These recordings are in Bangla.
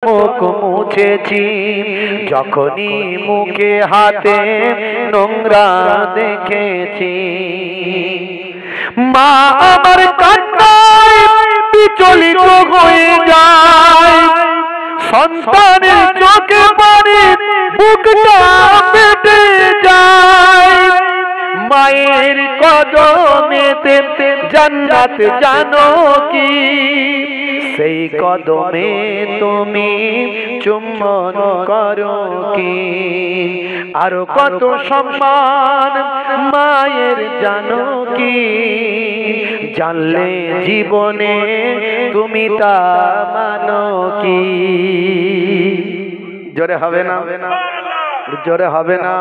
মুখ মুছেছি যখনই মুখে হাতে নোংরা দেখেছি। মা আমার কান্নায় বিচলিত হয়ে যায়, সন্তানের চোখে পানি বুকটা ফেটে যায়। মায়ের কদমেতে জান্নাত জানো কি, সেই কদমে তুমি চুম্বন করো কি। আরো কত সম্মান মায়ের জানো কি, জানলে জীবনে তুমি তা মানো কি। জোরে হবে না, জোরে হবে না।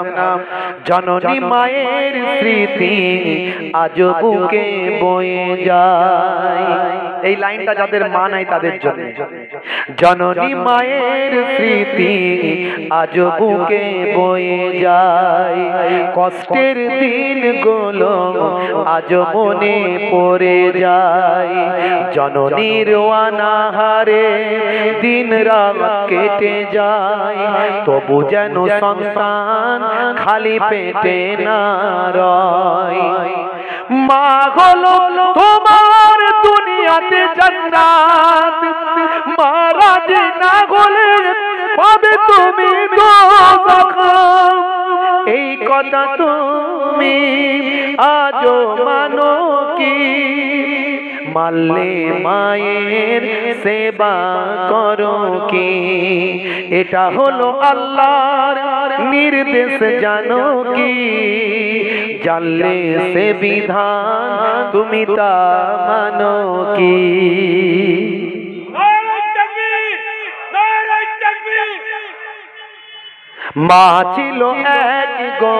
জননী মায়ের স্মৃতি আজ বুকে বয়ে যায়। এই লাইনটা যাদের মা নাই তাদের জন্য। জননী মায়ের স্মৃতি আজ বুকে বয়ে যায়, কষ্টের দিনগুলো আজ মনে পড়ে যায়। জননীর অনাহারে দিন রাত কেটে যায়, তবু যেন সন্তান খালি পেটে না রয়। মা হলো তোমার দুনিয়াতে জান্নাত, মারা যে না হলে পাবে তুমি দোজখ। এই কথা তুমি আজও মানো কি, মানলে মায়ের সেবা করো কি। এটা হলো আল্লাহর নির্দেশ জানো কি, জানলে সে বিধান তুমি তা মানো কি। মা ছিল এক গো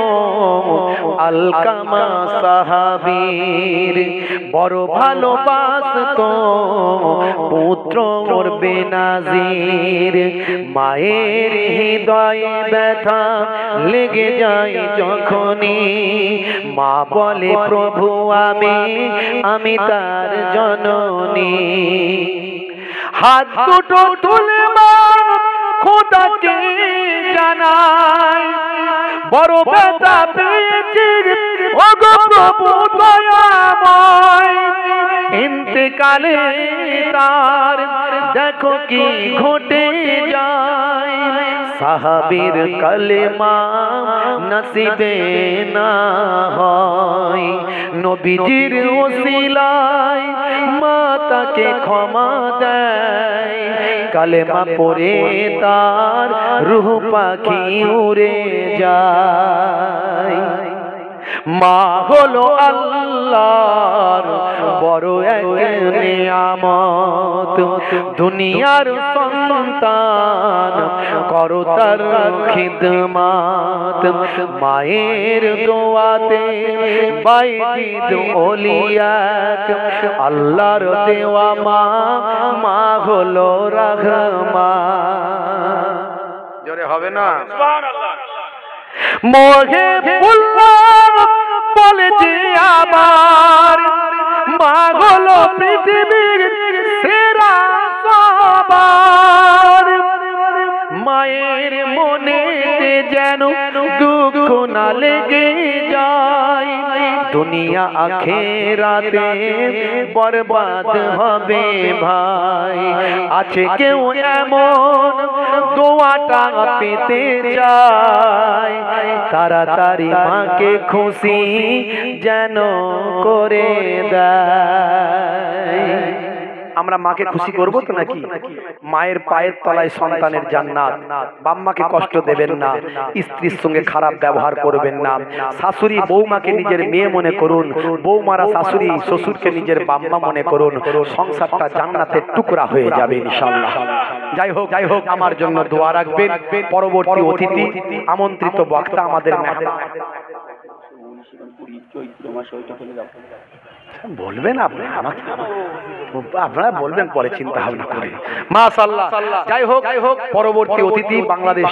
আলকামা সাহাবীর, বড় ভালোবাসতো পুত্র ওর বেনাজির। মায়ের হৃদয়ে ব্যথা লেগে যায় যখনই, মা বলে প্রভু আমি তার জননী। হাত দুটো তুলে মা খোদাকে জানাই, বড় ব্যথা পেয়েছি ওগো প্রভু দয়াময়। ইন্তেকালে তার দেখো কি ঘটে যায়, সাহাবীর কলেমা নসিবে না হয়। নবীজির ওসিলায় মা তাকে ক্ষমা দেয়, কালেমা পড়ে তার রূহ পাখি উড়ে যায়। মা হলো আল্লাহর বড় এক নিয়ামত, দুনিয়ার সন্তান করো তার খিদমত। মায়ের দোয়াতে বাইজিদ ওলিয়াত, আল্লাহর দেওয়া মা, মা হলো রহমান। জোরে হবে না? মুহিবুল্লাহ বলে যে আবার, মা হলো পৃথিবীর সেরা সবার। মায়ের মনেতে যেন দুঃখ না লেগে যায়, দুনিয়া আখিরাতে বরবাদ হবে ভাই। আছে কেউ এমন দোয়াটা পেতে চায়, তাড়াতাড়ি মাকে খুশি যেন করে দেয়। আমরা মাকে খুশি করব তো নাকি? মায়ের পায়ের তলায় সন্তানের জান্নাত। বাম্মাকে কষ্ট দেবেন না, স্ত্রীর সঙ্গে খারাপ ব্যবহার করবেন না। শাশুড়ি বৌমাকে নিজের মেয়ে মনে করুন, বৌমারা শাশুড়ি শ্বশুরকে নিজের বাম্মা মনে করুন। সংসারটা জান্নাতের টুকরা হয়ে যাবে ইনশাআল্লাহ। যাই হোক আমার জন্য দোয়া রাখবেন। পরবর্তী অতিথি আমন্ত্রিত বক্তা আমাদের মেহমান বলবেন, আপনারা বলবেন পরে চিন্তা ভাবনা করে। মাশাআল্লাহ। যাই হোক পরবর্তী অতিথি বাংলাদেশ